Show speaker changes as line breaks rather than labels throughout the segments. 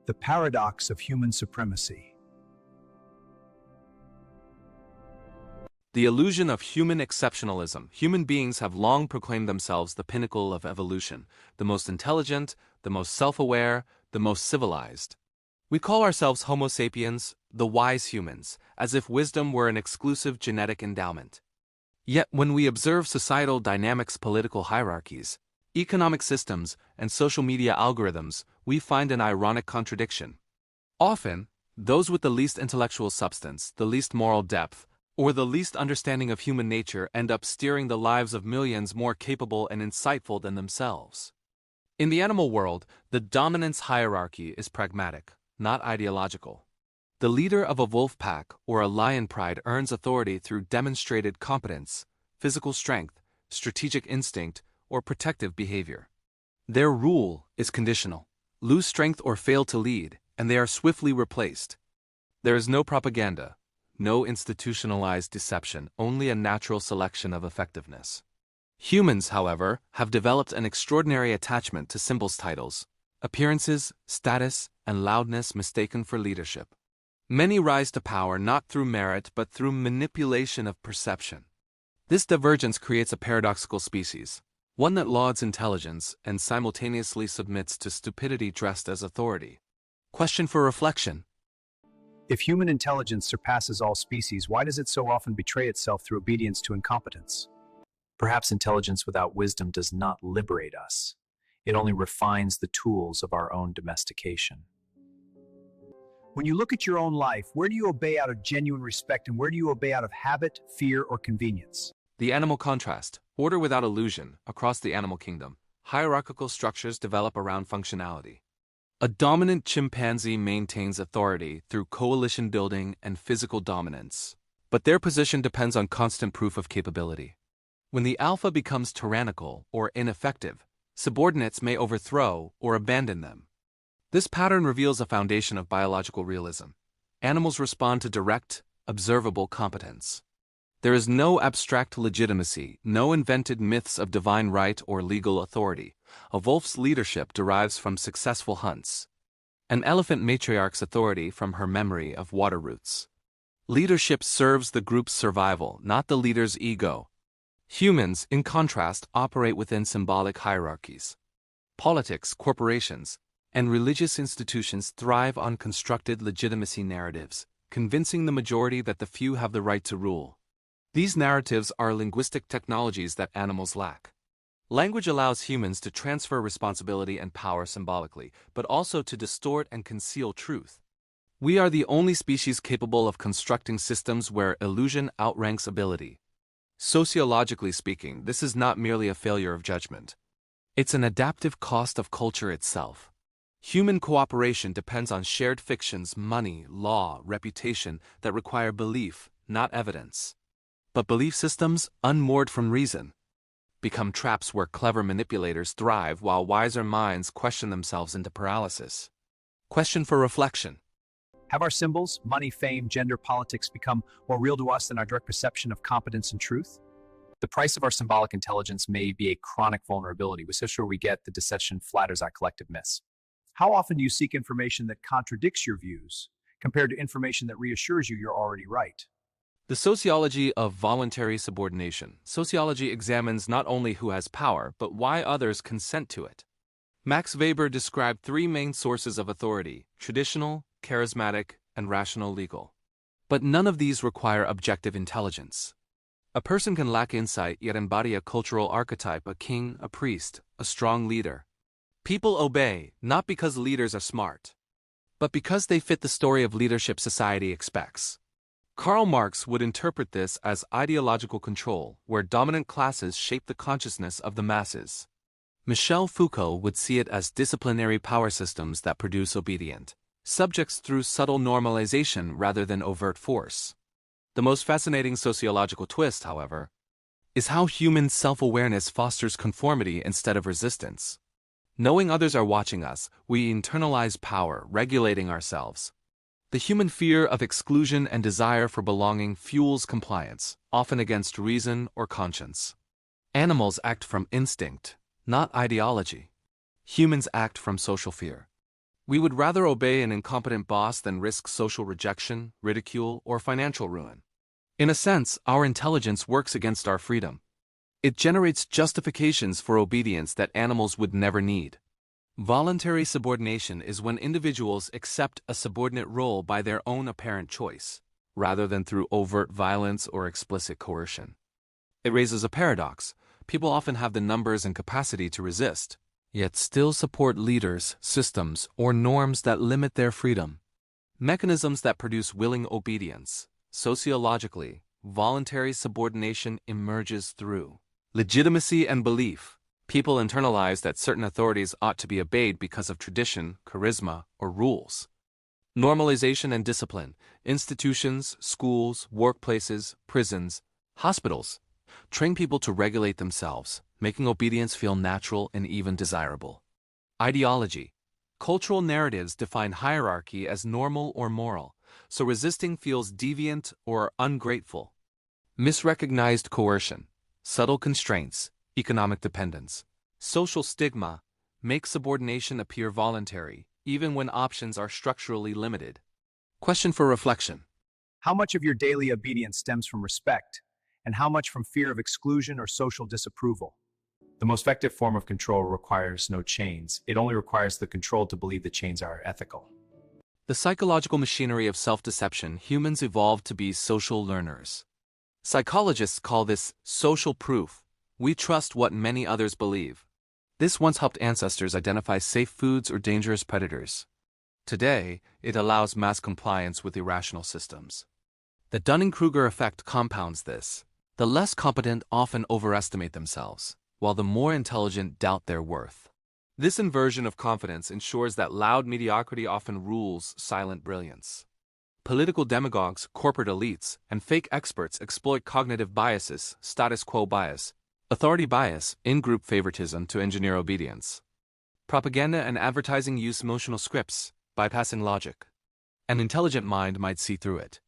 The paradox of human supremacy.
The illusion of human exceptionalism. Human beings have long proclaimed themselves the pinnacle of evolution, the most intelligent, the most self-aware, the most civilized. We call ourselves Homo sapiens, the wise humans, as if wisdom were an exclusive genetic endowment. Yet when we observe societal dynamics, political hierarchies, economic systems, and social media algorithms, we find an ironic contradiction. Often, those with the least intellectual substance, the least moral depth, or the least understanding of human nature end up steering the lives of millions more capable and insightful than themselves. In the animal world, the dominance hierarchy is pragmatic, not ideological. The leader of a wolf pack or a lion pride earns authority through demonstrated competence, physical strength, strategic instinct, or protective behavior. Their rule is conditional. Lose strength or fail to lead, and they are swiftly replaced. There is no propaganda, no institutionalized deception, only a natural selection of effectiveness. Humans, however, have developed an extraordinary attachment to symbols, titles, appearances, status, and loudness mistaken for leadership. Many rise to power not through merit but through manipulation of perception. This divergence creates a paradoxical species, one that lauds intelligence and simultaneously submits to stupidity dressed as authority. Question for reflection.
If human intelligence surpasses all species, why does it so often betray itself through obedience to incompetence? Perhaps intelligence without wisdom does not liberate us. It only refines the tools of our own domestication. When you look at your own life, where do you obey out of genuine respect and where do you obey out of habit, fear, or convenience?
The animal contrast. Order without illusion. Across the animal kingdom, hierarchical structures develop around functionality. A dominant chimpanzee maintains authority through coalition building and physical dominance, but their position depends on constant proof of capability. When the alpha becomes tyrannical or ineffective, subordinates may overthrow or abandon them. This pattern reveals a foundation of biological realism. Animals respond to direct, observable competence. There is no abstract legitimacy, no invented myths of divine right or legal authority. A wolf's leadership derives from successful hunts. An elephant matriarch's authority from her memory of water roots. Leadership serves the group's survival, not the leader's ego. Humans, in contrast, operate within symbolic hierarchies. Politics, corporations, and religious institutions thrive on constructed legitimacy narratives, convincing the majority that the few have the right to rule. These narratives are linguistic technologies that animals lack. Language allows humans to transfer responsibility and power symbolically, but also to distort and conceal truth. We are the only species capable of constructing systems where illusion outranks ability. Sociologically speaking, this is not merely a failure of judgment. It's an adaptive cost of culture itself. Human cooperation depends on shared fictions, money, law, reputation that require belief, not evidence. But belief systems, unmoored from reason, become traps where clever manipulators thrive while wiser minds question themselves into paralysis. Question for reflection.
Have our symbols, money, fame, gender, politics become more real to us than our direct perception of competence and truth? The price of our symbolic intelligence may be a chronic vulnerability. With so sure we get the deception flatters our collective myths. How often do you seek information that contradicts your views compared to information that reassures you you're already right?
The sociology of voluntary subordination. Sociology examines not only who has power, but why others consent to it. Max Weber described three main sources of authority: traditional, charismatic, and rational legal. But none of these require objective intelligence. A person can lack insight yet embody a cultural archetype: a king, a priest, a strong leader. People obey, not because leaders are smart, but because they fit the story of leadership society expects. Karl Marx would interpret this as ideological control, where dominant classes shape the consciousness of the masses. Michel Foucault would see it as disciplinary power systems that produce obedient subjects through subtle normalization rather than overt force. The most fascinating sociological twist, however, is how human self-awareness fosters conformity instead of resistance. Knowing others are watching us, we internalize power, regulating ourselves. The human fear of exclusion and desire for belonging fuels compliance, often against reason or conscience. Animals act from instinct, not ideology. Humans act from social fear. We would rather obey an incompetent boss than risk social rejection, ridicule, or financial ruin. In a sense, our intelligence works against our freedom. It generates justifications for obedience that animals would never need. Voluntary subordination is when individuals accept a subordinate role by their own apparent choice, rather than through overt violence or explicit coercion. It raises a paradox. People often have the numbers and capacity to resist, yet still support leaders, systems, or norms that limit their freedom. Mechanisms that produce willing obedience. Sociologically, voluntary subordination emerges through legitimacy and belief. People internalize that certain authorities ought to be obeyed because of tradition, charisma, or rules. Normalization and discipline. Institutions, schools, workplaces, prisons, hospitals train people to regulate themselves, making obedience feel natural and even desirable. Ideology. Cultural narratives define hierarchy as normal or moral, so resisting feels deviant or ungrateful. Misrecognized coercion, subtle constraints, economic dependence, social stigma make subordination appear voluntary, even when options are structurally limited. Question for reflection.
How much of your daily obedience stems from respect, and how much from fear of exclusion or social disapproval? The most effective form of control requires no chains. It only requires the controlled to believe the chains are ethical.
The psychological machinery of self-deception, humans evolved to be social learners. Psychologists call this social proof. We trust what many others believe. This once helped ancestors identify safe foods or dangerous predators. Today, it allows mass compliance with irrational systems. The Dunning-Kruger effect compounds this. The less competent often overestimate themselves, while the more intelligent doubt their worth. This inversion of confidence ensures that loud mediocrity often rules silent brilliance. Political demagogues, corporate elites, and fake experts exploit cognitive biases, status quo bias, authority bias, in-group favoritism to engineer obedience. Propaganda and advertising use emotional scripts, bypassing logic. An intelligent mind might see through it.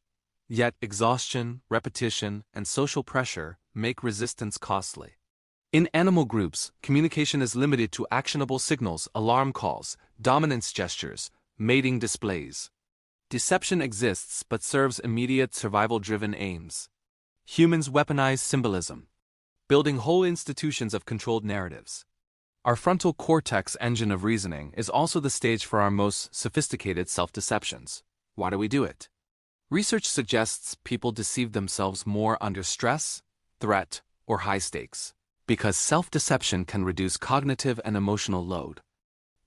Yet exhaustion, repetition, and social pressure make resistance costly. In animal groups, communication is limited to actionable signals, alarm calls, dominance gestures, mating displays. Deception exists but serves immediate survival-driven aims. Humans weaponize symbolism, building whole institutions of controlled narratives. Our frontal cortex engine of reasoning is also the stage for our most sophisticated self-deceptions. Why do we do it? Research suggests people deceive themselves more under stress, threat, or high stakes, because self-deception can reduce cognitive and emotional load.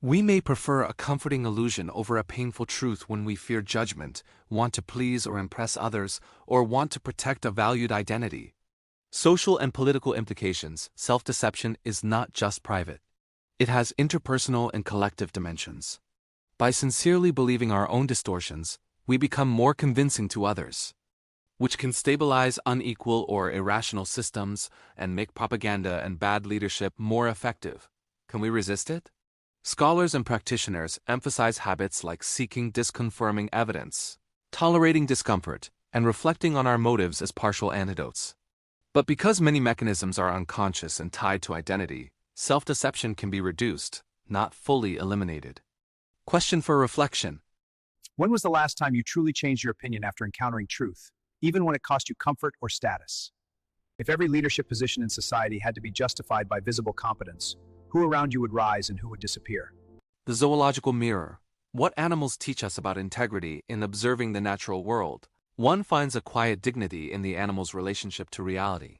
We may prefer a comforting illusion over a painful truth when we fear judgment, want to please or impress others, or want to protect a valued identity. Social and political implications. Self-deception is not just private. It has interpersonal and collective dimensions. By sincerely believing our own distortions, we become more convincing to others, which can stabilize unequal or irrational systems and make propaganda and bad leadership more effective. Can we resist it? Scholars and practitioners emphasize habits like seeking disconfirming evidence, tolerating discomfort, and reflecting on our motives as partial antidotes. But because many mechanisms are unconscious and tied to identity, self-deception can be reduced, not fully eliminated. Question for reflection.
When was the last time you truly changed your opinion after encountering truth, even when it cost you comfort or status? If every leadership position in society had to be justified by visible competence, who around you would rise and who would disappear?
The zoological mirror. What animals teach us about integrity in observing the natural world? One finds a quiet dignity in the animal's relationship to reality.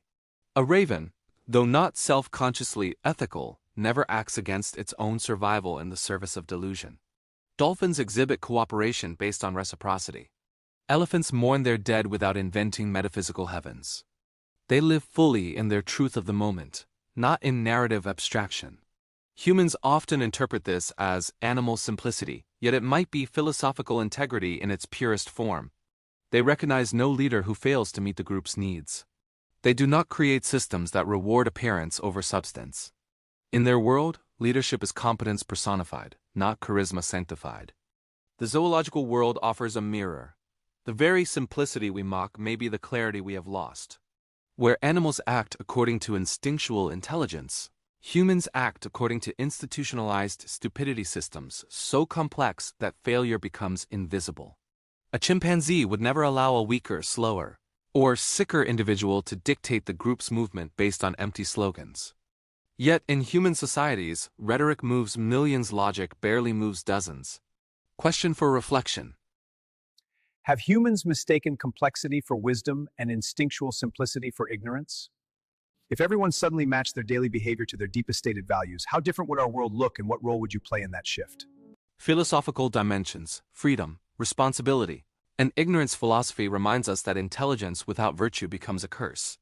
A raven, though not self-consciously ethical, never acts against its own survival in the service of delusion. Dolphins exhibit cooperation based on reciprocity. Elephants mourn their dead without inventing metaphysical heavens. They live fully in their truth of the moment, not in narrative abstraction. Humans often interpret this as animal simplicity, yet it might be philosophical integrity in its purest form. They recognize no leader who fails to meet the group's needs. They do not create systems that reward appearance over substance. In their world, leadership is competence personified, not charisma sanctified. The zoological world offers a mirror. The very simplicity we mock may be the clarity we have lost. Where animals act according to instinctual intelligence, Humans act according to institutionalized stupidity systems so complex that failure becomes invisible. A chimpanzee would never allow a weaker, slower, or sicker individual to dictate the group's movement based on empty slogans. Yet in human societies, rhetoric moves millions, logic barely moves dozens. Question for reflection.
Have humans mistaken complexity for wisdom and instinctual simplicity for ignorance? If everyone suddenly matched their daily behavior to their deepest stated values, how different would our world look and what role would you play in that shift?
Philosophical dimensions, freedom, responsibility, and ignorance. Philosophy reminds us that intelligence without virtue becomes a curse.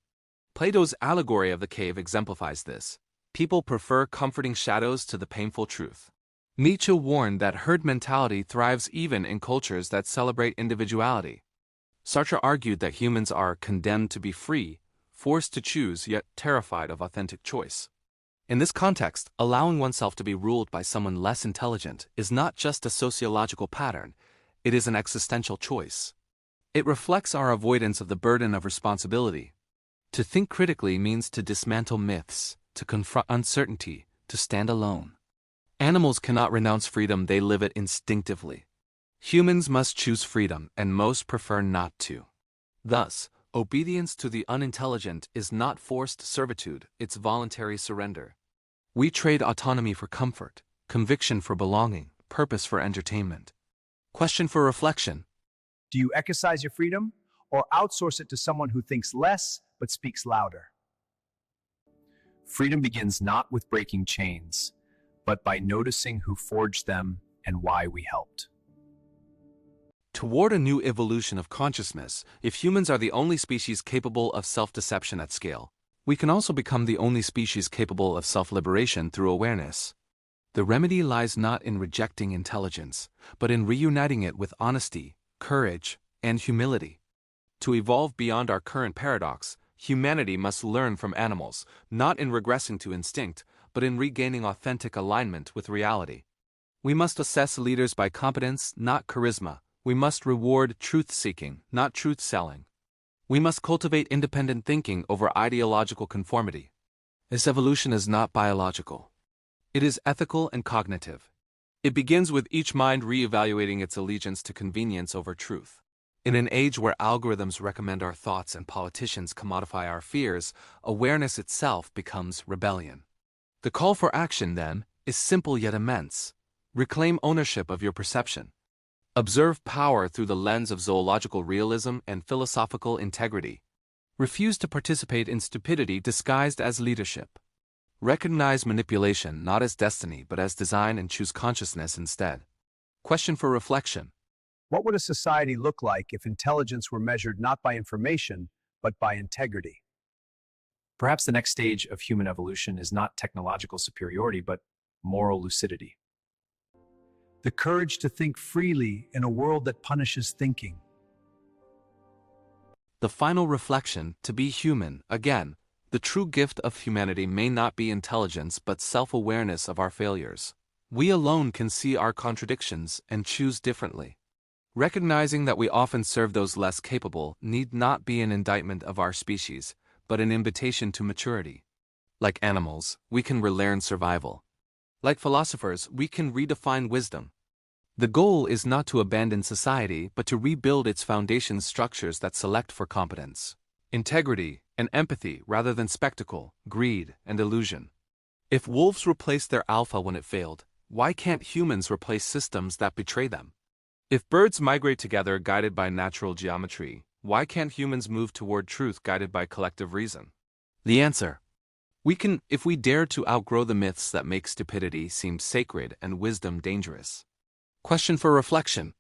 Plato's allegory of the cave exemplifies this. People prefer comforting shadows to the painful truth. Nietzsche warned that herd mentality thrives even in cultures that celebrate individuality. Sartre argued that humans are condemned to be free, forced to choose, yet terrified of authentic choice. In this context, allowing oneself to be ruled by someone less intelligent is not just a sociological pattern, it is an existential choice. It reflects our avoidance of the burden of responsibility. To think critically means to dismantle myths, to confront uncertainty, to stand alone. Animals cannot renounce freedom, they live it instinctively. Humans must choose freedom, and most prefer not to. Thus, obedience to the unintelligent is not forced servitude, it's voluntary surrender. We trade autonomy for comfort, conviction for belonging, purpose for entertainment. Question for reflection.
Do you exercise your freedom or outsource it to someone who thinks less but speaks louder? Freedom begins not with breaking chains, but by noticing who forged them and why we helped.
Toward a new evolution of consciousness, if humans are the only species capable of self-deception at scale, we can also become the only species capable of self-liberation through awareness. The remedy lies not in rejecting intelligence, but in reuniting it with honesty, courage, and humility. To evolve beyond our current paradox, humanity must learn from animals, not in regressing to instinct, but in regaining authentic alignment with reality. We must assess leaders by competence, not charisma. We must reward truth-seeking, not truth-selling. We must cultivate independent thinking over ideological conformity. This evolution is not biological. It is ethical and cognitive. It begins with each mind re-evaluating its allegiance to convenience over truth. In an age where algorithms recommend our thoughts and politicians commodify our fears, awareness itself becomes rebellion. The call for action, then, is simple yet immense. Reclaim ownership of your perception. Observe power through the lens of zoological realism and philosophical integrity. Refuse to participate in stupidity disguised as leadership. Recognize manipulation not as destiny but as design and choose consciousness instead. Question for reflection.
What would a society look like if intelligence were measured not by information, but by integrity? Perhaps the next stage of human evolution is not technological superiority, but moral lucidity. The courage to think freely in a world that punishes thinking.
The final reflection, to be human, again, the true gift of humanity may not be intelligence but self-awareness of our failures. We alone can see our contradictions and choose differently. Recognizing that we often serve those less capable need not be an indictment of our species, but an invitation to maturity. Like animals, we can relearn survival. Like philosophers, we can redefine wisdom. The goal is not to abandon society, but to rebuild its foundation structures that select for competence, integrity, and empathy rather than spectacle, greed, and illusion. If wolves replaced their alpha when it failed, why can't humans replace systems that betray them? If birds migrate together guided by natural geometry, why can't humans move toward truth guided by collective reason? The answer: we can if we dare to outgrow the myths that make stupidity seem sacred and wisdom dangerous. Question for reflection.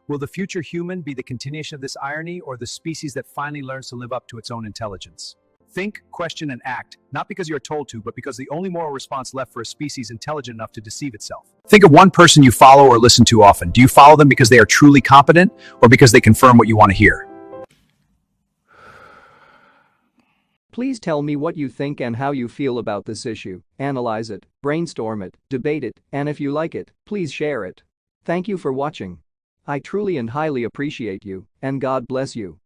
Will the future human be the continuation of this irony or the species that finally learns to live up to its own intelligence? Think, question, and act, not because you're told to, but because the only moral response left for a species intelligent enough to deceive itself. Think of one person you follow or listen to often. Do you follow them because they are truly competent or because they confirm what you want to hear?
Please tell me what you think and how you feel about this issue. Analyze it, brainstorm it, debate it, and if you like it, please share it. Thank you for watching. I truly and highly appreciate you, and God bless you.